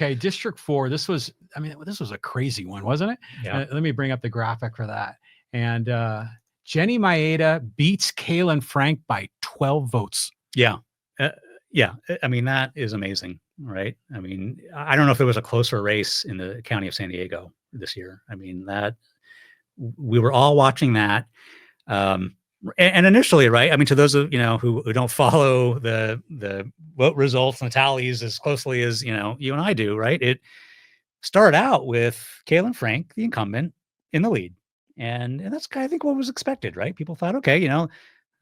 Okay, District 4, this was a crazy one, wasn't it? Yeah. Let me bring up the graphic for that. And Jenny Maeda beats Caylin Frank by 12 votes. Yeah. Yeah. I mean, that is amazing, right? I mean, I don't know if there was a closer race in the county of San Diego this year. I mean, that we were all watching that. And initially, right? I mean, to those of who don't follow the vote results and the tallies as closely as you and I do, right? It started out with Caylin Frank, the incumbent, in the lead, and that's I think what was expected, right? People thought, okay,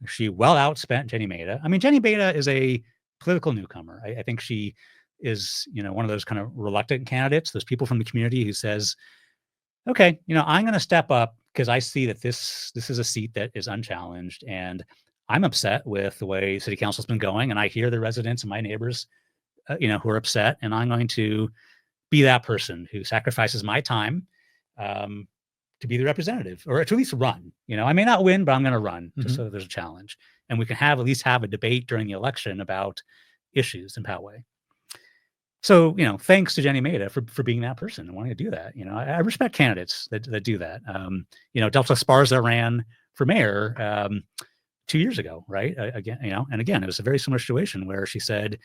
she well outspent Jenny Maeda. I mean, Jenny Maeda is a political newcomer. I think she is one of those kind of reluctant candidates, those people from the community who says, okay, I'm going to step up because I see that this is a seat that is unchallenged, and I'm upset with the way city council's been going, and I hear the residents and my neighbors, who are upset, and I'm going to be that person who sacrifices my time to be the representative, or to at least run. I may not win, but I'm going to run just so that there's a challenge, and we can at least have a debate during the election about issues in Poway. So, thanks to Jenny Maeda for being that person and wanting to do that. I respect candidates that do that. Delta Sparza ran for mayor 2 years ago, right? Again, it was a very similar situation where she said,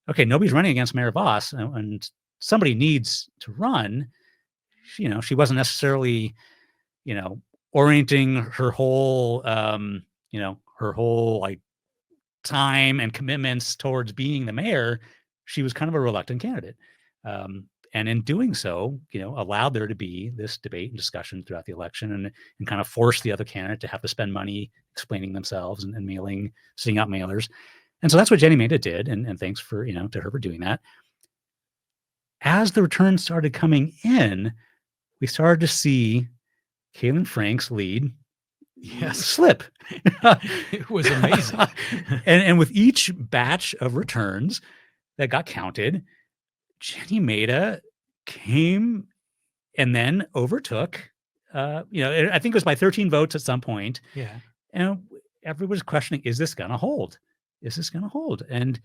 okay, nobody's running against Mayor Voss and somebody needs to run. She wasn't necessarily, orienting her whole, her whole like time and commitments towards being the mayor. She was kind of a reluctant candidate. And in doing so, allowed there to be this debate and discussion throughout the election and kind of forced the other candidate to have to spend money explaining themselves and sending out mailers. And so that's what Jenny Maeda did. And thanks to her for doing that. As the returns started coming in, we started to see Caylin Frank's lead slip. It was amazing. and with each batch of returns that got counted, Jenny Maeda came and then overtook. I think it was by 13 votes at some point. Yeah. And everyone was questioning, is this going to hold? Is this going to hold? And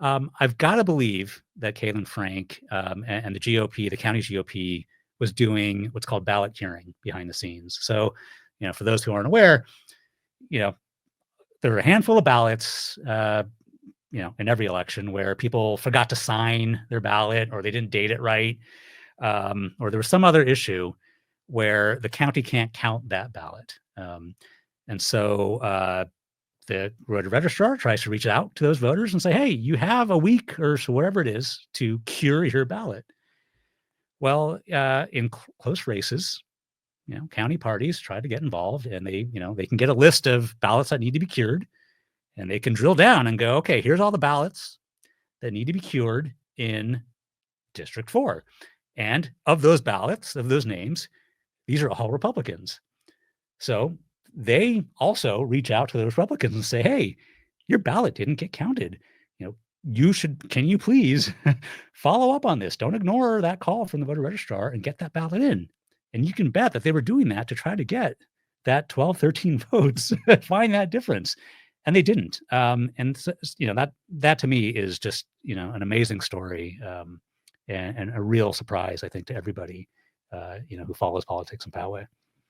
I've got to believe that Caylin Frank and the GOP, the county GOP, was doing what's called ballot curing behind the scenes. So, for those who aren't aware, there are a handful of ballots, in every election where people forgot to sign their ballot or they didn't date it right, or there was some other issue where the county can't count that ballot. And so the voter registrar tries to reach out to those voters and say, hey, you have a week or so, whatever it is, to cure your ballot. Well, in close races, county parties try to get involved, and they can get a list of ballots that need to be cured, and they can drill down and go, okay, here's all the ballots that need to be cured in District 4. And of those ballots, of those names, these are all Republicans. So they also reach out to those Republicans and say, hey, your ballot didn't get counted. Can you please follow up on this? Don't ignore that call from the voter registrar and get that ballot in. And you can bet that they were doing that to try to get that 12, 13 votes, find that difference. And they didn't. And so, that to me is just, an amazing story and a real surprise, I think, to everybody, who follows politics in Poway.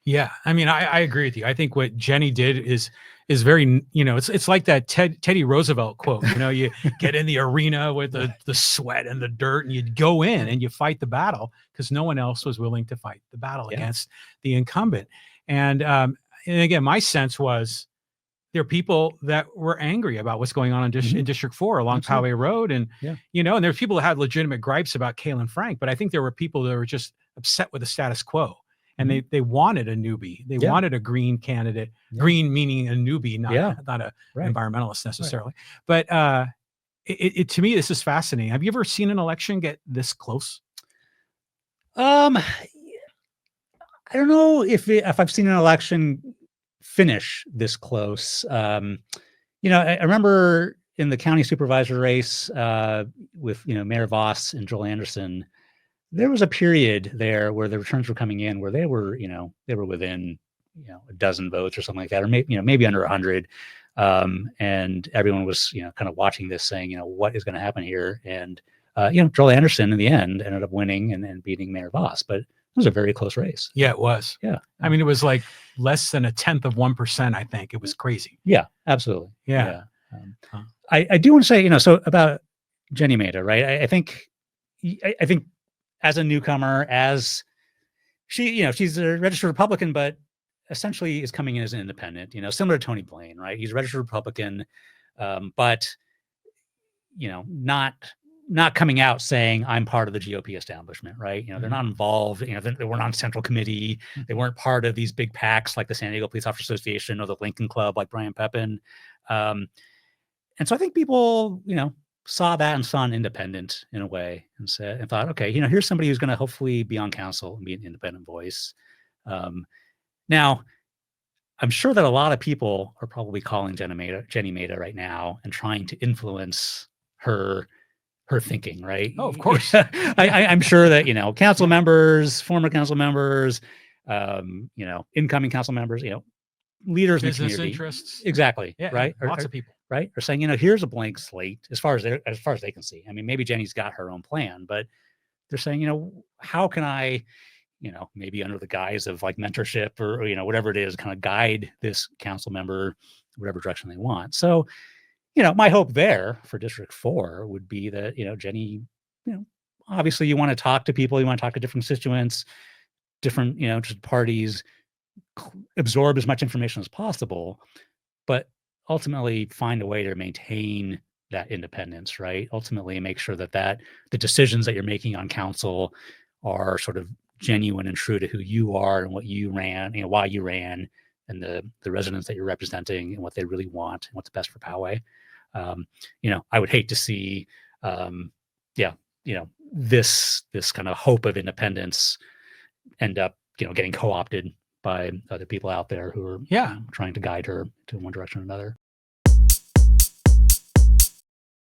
Yeah, I mean, I agree with you. I think what Jenny did is very, it's like that Teddy Roosevelt quote. You get in the arena with the sweat and the dirt, and you go in and you fight the battle because no one else was willing to fight the battle against the incumbent. And again, my sense was there are people that were angry about what's going on in District 4 along Poway Road, and and there's people that had legitimate gripes about Caylin Frank, but I think there were people that were just upset with the status quo. And they wanted a newbie. They wanted a green candidate. Green meaning a newbie, not a environmentalist necessarily. Right. But it to me, this is fascinating. Have you ever seen an election get this close? I don't know if I've seen an election finish this close. I remember in the county supervisor race with Mayor Voss and Joel Anderson. There was a period there where the returns were coming in where they were within, a dozen votes or something like that, or maybe under 100. And everyone was, kind of watching this saying, what is going to happen here? And Joel Anderson in the end ended up winning and beating Mayor Voss, but it was a very close race. Yeah, it was. Yeah. I mean, it was like less than 1/10%, I think. It was crazy. Yeah, absolutely. Yeah. I do want to say, so about Jenny Maeda, right? I think as a newcomer, as she's a registered Republican, but essentially is coming in as an independent, similar to Tony Blaine, right? He's a registered Republican, but not coming out saying I'm part of the GOP establishment, right? They're not involved. They weren't on central committee. They weren't part of these big PACs like the San Diego Police Officers Association or the Lincoln Club like Brian Pepin. And so I think people, saw that and saw an independent in a way and thought, okay, here's somebody who's going to hopefully be on council and be an independent voice. Now, I'm sure that a lot of people are probably calling Jenny Maeda right now and trying to influence her thinking, right? Oh, of course. I'm sure that, council members, former council members, incoming council members, leaders in the Business community. interests. Exactly. Yeah, right. Lots of people. Right. Are saying, here's a blank slate as far as they can see. I mean, maybe Jenny's got her own plan, but they're saying, how can I, maybe under the guise of like mentorship or, whatever it is, kind of guide this council member, whatever direction they want. So, my hope there for District 4 would be that, Jenny, obviously you want to talk to people, you want to talk to different constituents, different, just parties, absorb as much information as possible, but ultimately find a way to maintain that independence, right? Ultimately make sure that the decisions that you're making on council are sort of genuine and true to who you are and what you ran, why you ran, and the residents that you're representing and what they really want and what's best for Poway. I would hate to see, this kind of hope of independence end up, getting co-opted by other people out there who are trying to guide her to one direction or another.